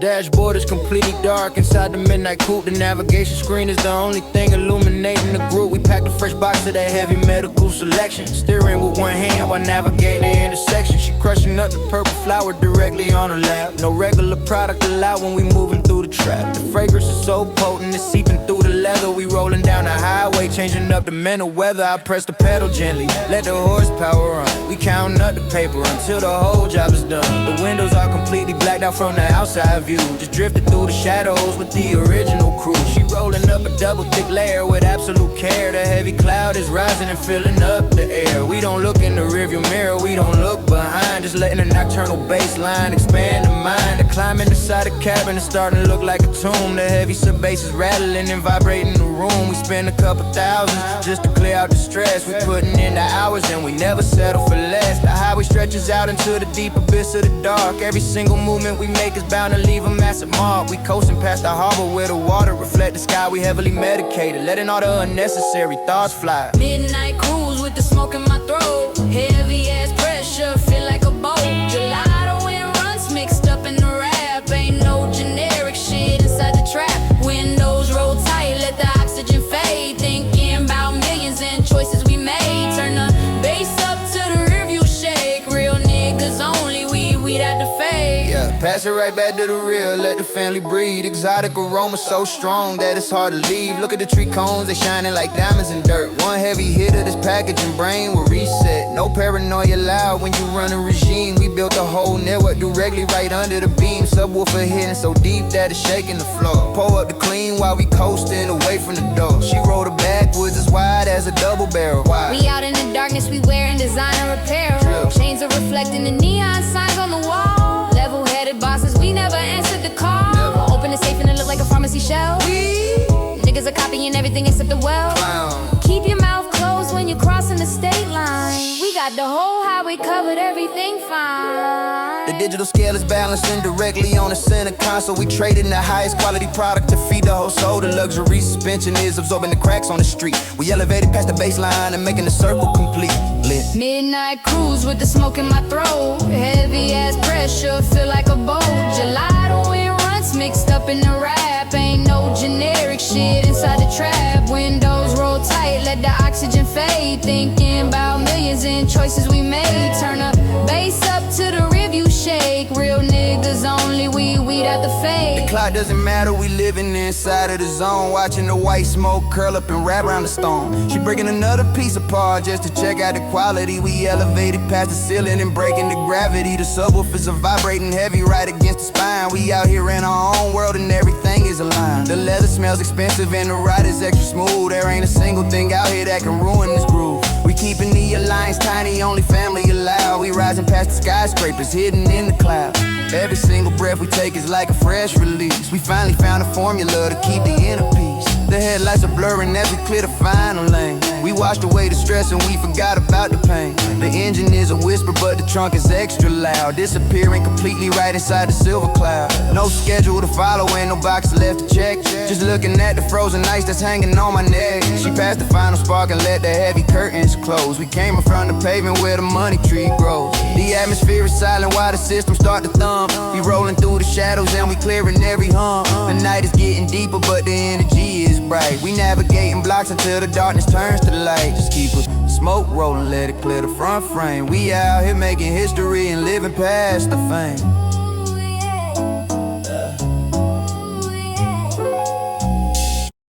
dashboard is completely dark. Inside the midnight coupe, the navigation screen is the only thing illuminating the group. We packed a fresh box of that heavy medical selection, steering with one hand while navigating the intersection. She crushing up the purple flower directly on her lap. No regular product allowed when we moving through the trap. The fragrance is so potent, it's seeping through the leather. We rolling down the highway, changing up the mental weather. I press the pedal gently, let the horsepower run. We counting up the paper until the whole job is done. The windows are completely blacked out from the outside view, just drifting through the shadows with the original crew. She rolling up a double thick layer with absolute care. The heavy cloud is rising and filling up the air. We don't look in the rearview mirror, we don't look behind, just letting the nocturnal bass line expand the mind. The climbing inside the cabin is starting to look like a tomb. The heavy sub bass is rattling and vibrating the room. We spend a couple thousands just to clear out the stress. We putting in the hours and we never settle for less. The highway stretches out into the deep abyss of the dark. Every single movement we make is bound to leave a massive mark. We coasting past the harbor where the water reflect the sky. We heavily medicated, letting all the unnecessary thoughts fly. Midnight cruise with the smoke in my throat. Heavy ass pressure, feel like a boat. Gelato and runs mixed up in the rap. Ain't no generic shit inside the trap. Windows roll tight, let the oxygen fade. Thinking about millions and choices we made. Turn the bass up to the rearview shake. Real niggas only, weed out the fade. Yeah, pass it right back to the real, let the family breathe. Exotic aroma so strong that it's hard to leave. Look at the tree cones, they shining like diamonds in dirt. One heavy hit of this packaging brain will reset. No paranoia allowed when you run a regime. We built a whole network directly right under the beam. Subwoofer hitting so deep that it's shaking the floor. Pour up the clean while we coasting away from the door. She rolled her backwoods as wide as a double barrel. Why? We out in the darkness, we wearing designer apparel. Chains are reflecting the neon signs on the wall. Level-headed bosses, we never answered the call. Open the safe and it look like a pharmacy shelf. Niggas are copying everything except the well. Keep your mouth closed when you're crossing the state line. We got the whole highway covered, everything fine. The digital scale is balancing directly on the center console. We traded the highest quality product to feed the whole soul. The luxury suspension is absorbing the cracks on the street. We elevated past the baseline and making the circle complete. Lit. Midnight cruise with the smoke in my throat. Heavy ass pressure, feel like a boat. Gelato and runs mixed up in the rap. Ain't no generic shit inside the trap. Windows roll tight, let the oxygen fade. Thinking about millions and choices we made. Turn the bass up to the rearview shake. Real niggas only, weed out the fade. The clock doesn't matter, we living inside of the zone. Watching the white smoke curl up and wrap around the stone. She breaking another piece apart just to check out the quality. We elevated past the ceiling and breaking the gravity. The subwoofers are vibrating heavy right against the spine. We out here in our own world and everything is aligned. The leather smells expensive and the ride is extra smooth. There ain't a single thing out here that can ruin this groove. We keeping the alliance tiny, only family allowed. We rising past the skyscrapers, hidden in the cloud. Every single breath we take is like a fresh release. We finally found a formula to keep the inner peace. The headlights are blurring as we clear the final lane. We washed away the stress and we forgot about the pain. The engine is a whisper but the trunk is extra loud. Disappearing completely right inside the silver cloud. No schedule to follow, ain't no box left to check. Just looking at the frozen ice that's hanging on my neck. She passed the final spark and let the heavy curtains close. We came in from the pavement where the money tree grows. The atmosphere is silent while the system start to thump. We rolling through the shadows and we clearing every hump. The night is getting deeper but the energy is bright. We navigating blocks until the darkness turns to light. Just keep a smoke rolling, let it clear the front frame. We out here making history and living past the fame.